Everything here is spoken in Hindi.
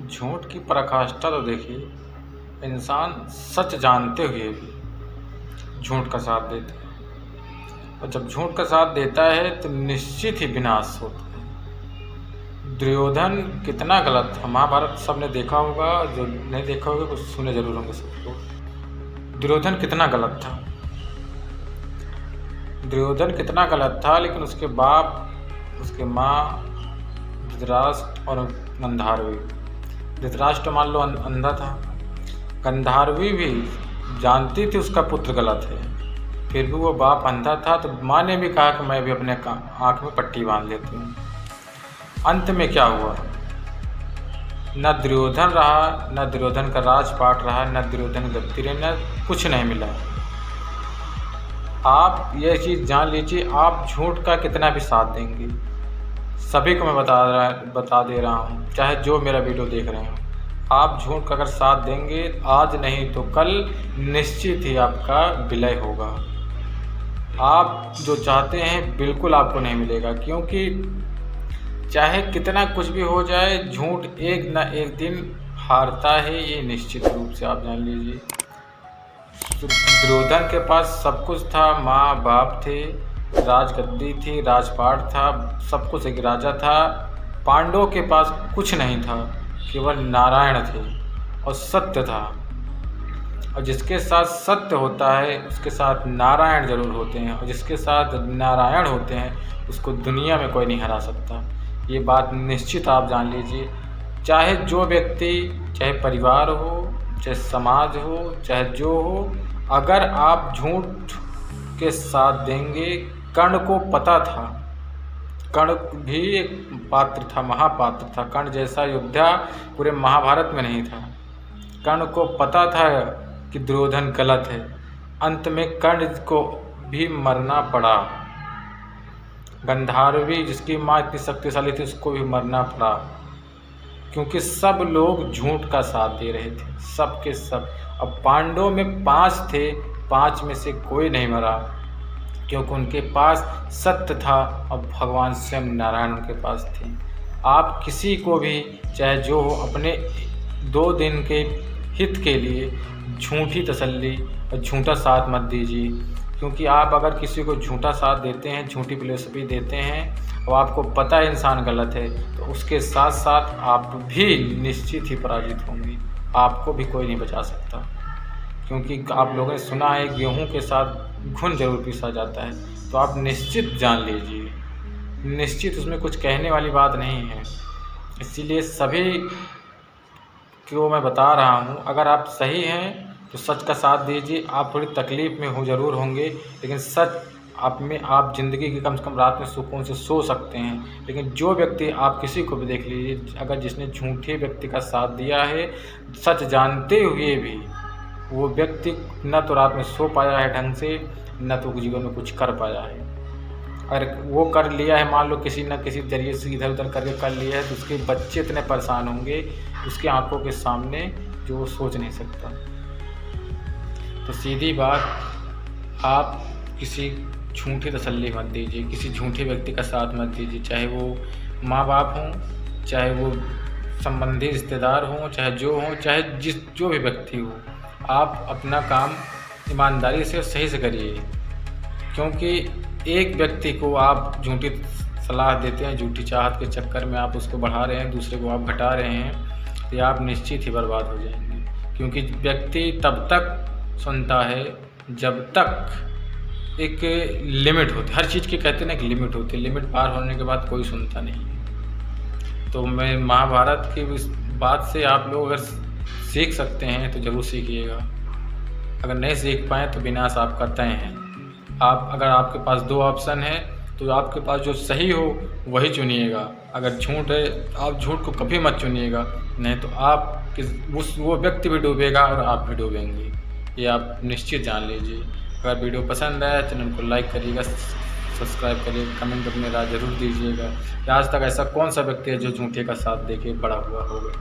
झूठ की पराकाष्ठा तो देखिए, इंसान सच जानते हुए भी झूठ का साथ देता है, और जब झूठ का साथ देता है तो निश्चित ही विनाश होता है। दुर्योधन कितना गलत था, महाभारत सबने देखा होगा, जो नहीं देखा होगा कुछ सुने जरूर होंगे सब लोग। दुर्योधन कितना गलत था, दुर्योधन कितना गलत था, लेकिन उसके बाप, उसके माँ, धृतराष्ट्र और गांधारी। धृतराष्ट्र मान लो अंधा था, गांधारी भी जानती थी उसका पुत्र गलत है, फिर भी वो बाप अंधा था, तो माँ ने भी कहा कि मैं भी अपने आँख में पट्टी बांध लेती हूँ। अंत में क्या हुआ, न दुर्योधन रहा, न दुर्योधन का राजपाट रहा, न दुर्योधन गद्दी रहे, न कुछ नहीं मिला। आप ये चीज़ जान लीजिए, आप झूठ का कितना भी साथ देंगे, सभी को मैं बता दे रहा हूँ, चाहे जो मेरा वीडियो देख रहे हो, आप झूठ का अगर साथ देंगे, आज नहीं तो कल निश्चित ही आपका विलय होगा। आप जो चाहते हैं बिल्कुल आपको नहीं मिलेगा, क्योंकि चाहे कितना कुछ भी हो जाए, झूठ एक न एक दिन हारता है, ये निश्चित रूप से आप जान लीजिए। दुर्योधन के पास सब कुछ था, माँ बाप थे, राजगद्दी थी, राजपाट था, सब कुछ, एक राजा था। पांडवों के पास कुछ नहीं था, केवल नारायण थे और सत्य था, और जिसके साथ सत्य होता है उसके साथ नारायण जरूर होते हैं, और जिसके साथ नारायण होते हैं उसको दुनिया में कोई नहीं हरा सकता। ये बात निश्चित आप जान लीजिए। चाहे जो व्यक्ति, चाहे परिवार हो, चाहे समाज हो, चाहे जो हो, अगर आप झूठ के साथ देंगे, कर्ण को पता था, कर्ण भी एक पात्र था, महापात्र था, कर्ण जैसा योद्धा पूरे महाभारत में नहीं था। कर्ण को पता था कि दुर्योधन गलत है, अंत में कर्ण को भी मरना पड़ा। गांधारी जिसकी माँ इतनी शक्तिशाली थी, उसको भी मरना पड़ा, क्योंकि सब लोग झूठ का साथ दे रहे थे, सब के सब। अब पांडवों में 5 थे, 5 में से कोई नहीं मरा, क्योंकि उनके पास सत्य था और भगवान स्वयं नारायण उनके पास थे। आप किसी को भी, चाहे जो हो, अपने 2 दिन के हित के लिए झूठी तसल्ली और झूठा साथ मत दीजिए, क्योंकि आप अगर किसी को झूठा साथ देते हैं, झूठी फिलॉसफी देते हैं, और आपको पता है इंसान गलत है, तो उसके साथ साथ आप भी निश्चित ही पराजित होंगे, आपको भी कोई नहीं बचा सकता। क्योंकि आप लोगों ने सुना है गेहूं के साथ घुन जरूर पीसा जाता है, तो आप निश्चित जान लीजिए, निश्चित उसमें कुछ कहने वाली बात नहीं है। इसीलिए सभी को मैं बता रहा हूँ, अगर आप सही हैं तो सच का साथ दीजिए। आप थोड़ी तकलीफ़ में जरूर होंगे, लेकिन सच आप में, आप ज़िंदगी की कम से कम रात में सुकून से सो सकते हैं। लेकिन जो व्यक्ति, आप किसी को भी देख लीजिए, अगर जिसने झूठे व्यक्ति का साथ दिया है, सच जानते हुए भी, वो व्यक्ति न तो रात में सो पाया है ढंग से, न तो जीवन में कुछ कर पाया है। अगर वो कर लिया है, मान लो किसी न किसी जरिए से इधर उधर करके कर लिया है, तो उसके बच्चे इतने परेशान होंगे उसकी आंखों के सामने, जो वो सोच नहीं सकता। तो सीधी बात, आप किसी झूठी तसल्ली मत दीजिए, किसी झूठे व्यक्ति का साथ मत दीजिए, चाहे वो माँ बाप हों, चाहे वो संबंधी रिश्तेदार हों, चाहे जो हों, चाहे जो भी व्यक्ति हो। आप अपना काम ईमानदारी से और सही से करिए, क्योंकि एक व्यक्ति को आप झूठी सलाह देते हैं, झूठी चाहत के चक्कर में आप उसको बढ़ा रहे हैं, दूसरे को आप घटा रहे हैं, तो आप निश्चित ही बर्बाद हो जाएंगे। क्योंकि व्यक्ति तब तक सुनता है जब तक एक लिमिट होती है, हर चीज़ की कहते हैं ना एक लिमिट होती है, लिमिट पार होने के बाद कोई सुनता नहीं। तो मैं महाभारत की इस बात से आप लोग अगर सीख सकते हैं तो ज़रूर सीखिएगा, अगर नहीं सीख पाएँ तो विनाश आपका तय है। आप, अगर आपके पास 2 ऑप्शन है, तो आपके पास जो सही हो वही चुनिएगा। अगर झूठ है, आप झूठ को कभी मत चुनिएगा, नहीं तो आप वो व्यक्ति भी डूबेगा और आप भी डूबेंगे, ये आप निश्चित जान लीजिए। अगर वीडियो पसंद आया, चैनल को लाइक करिएगा, सब्सक्राइब करिएगा, कमेंट अपने राय जरूर दीजिएगा कि आज तक ऐसा कौन सा व्यक्ति है जो झूठे का साथ देके बड़ा हुआ होगा।